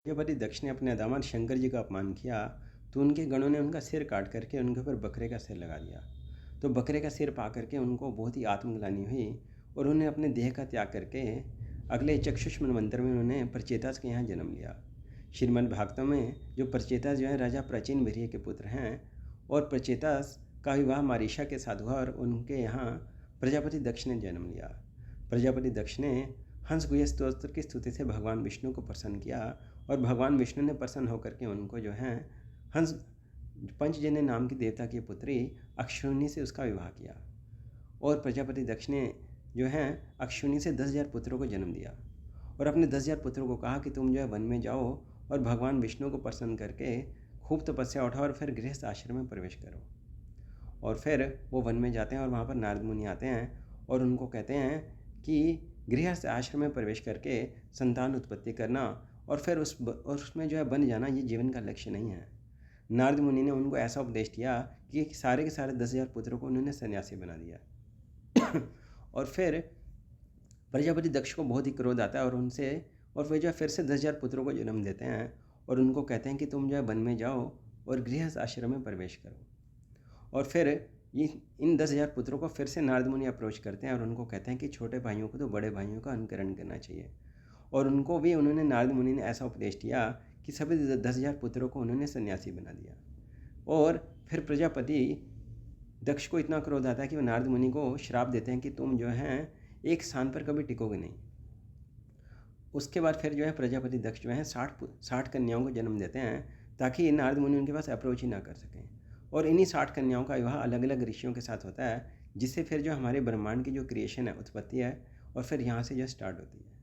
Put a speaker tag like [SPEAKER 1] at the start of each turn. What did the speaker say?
[SPEAKER 1] प्रजापति दक्ष ने अपने दामाद शंकर जी का अपमान किया तो उनके गणों ने उनका सिर काट करके उनके ऊपर बकरे का सिर लगा दिया। तो बकरे का सिर पा करके उनको बहुत ही आत्मग्लानि हुई और उन्हें अपने देह का त्याग करके अगले चक्षुष मनवंतर में उन्होंने प्रचेतास के यहाँ जन्म लिया। श्रीमद् भागवतम में जो प्रचेतास जो है राजा प्राचीन वीर्य के पुत्र हैं और प्रचेतास का विवाह मारीशा के साथ हुआ और उनके यहाँ प्रजापति दक्ष ने जन्म लिया। प्रजापति दक्ष ने हंस गुह्य स्तोत्र की स्तुति से भगवान विष्णु को प्रसन्न किया और भगवान विष्णु ने प्रसन्न होकर के उनको जो है हंस पंचजन्य नाम की देवता की पुत्री अक्षुणी से उसका विवाह किया। और प्रजापति दक्ष ने जो है अक्षुणी से 10,000 पुत्रों को जन्म दिया और अपने 10,000 पुत्रों को कहा कि तुम जो है वन में जाओ और भगवान विष्णु को प्रसन्न करके खूब तपस्या उठाओ और फिर गृहस्थ आश्रम में प्रवेश करो। और फिर वो वन में जाते हैं और वहाँ पर नारद मुनि आते हैं और उनको कहते हैं कि गृहस्थ आश्रम में प्रवेश करके संतान उत्पत्ति करना और फिर उसमें जो है बन जाना ये जीवन का लक्ष्य नहीं है। नारद मुनि ने उनको ऐसा उपदेश दिया कि सारे के सारे 10,000 पुत्रों को उन्होंने सन्यासी बना दिया। और फिर प्रजापति दक्ष को बहुत ही क्रोध आता है और वे जो है फिर से 10,000 पुत्रों को जन्म देते हैं और उनको कहते हैं कि तुम जो है वन में जाओ और गृहस्थ आश्रम में प्रवेश करो। और फिर इन 10,000 पुत्रों को फिर से नारद मुनि अप्रोच करते हैं और उनको कहते हैं कि छोटे भाइयों को तो बड़े भाइयों का अनुकरण करना चाहिए। और उनको भी उन्होंने नारद मुनि ने ऐसा उपदेश दिया कि सभी 10,000 पुत्रों को उन्होंने सन्यासी बना दिया। और फिर प्रजापति दक्ष को इतना क्रोध आता है कि वो नारद मुनि को श्राप देते हैं कि तुम जो है एक स्थान पर कभी टिकोगे नहीं। उसके बाद फिर जो है प्रजापति दक्ष जो है 60 कन्याओं को जन्म देते हैं ताकि नारद मुनि उनके पास अप्रोच ही ना कर सकें। और इन्हीं 60 कन्याओं का विवाह अलग अलग ऋषियों के साथ होता है जिससे फिर जो हमारे ब्रह्मांड की जो क्रिएशन है उत्पत्ति है और फिर यहाँ से जो स्टार्ट होती है।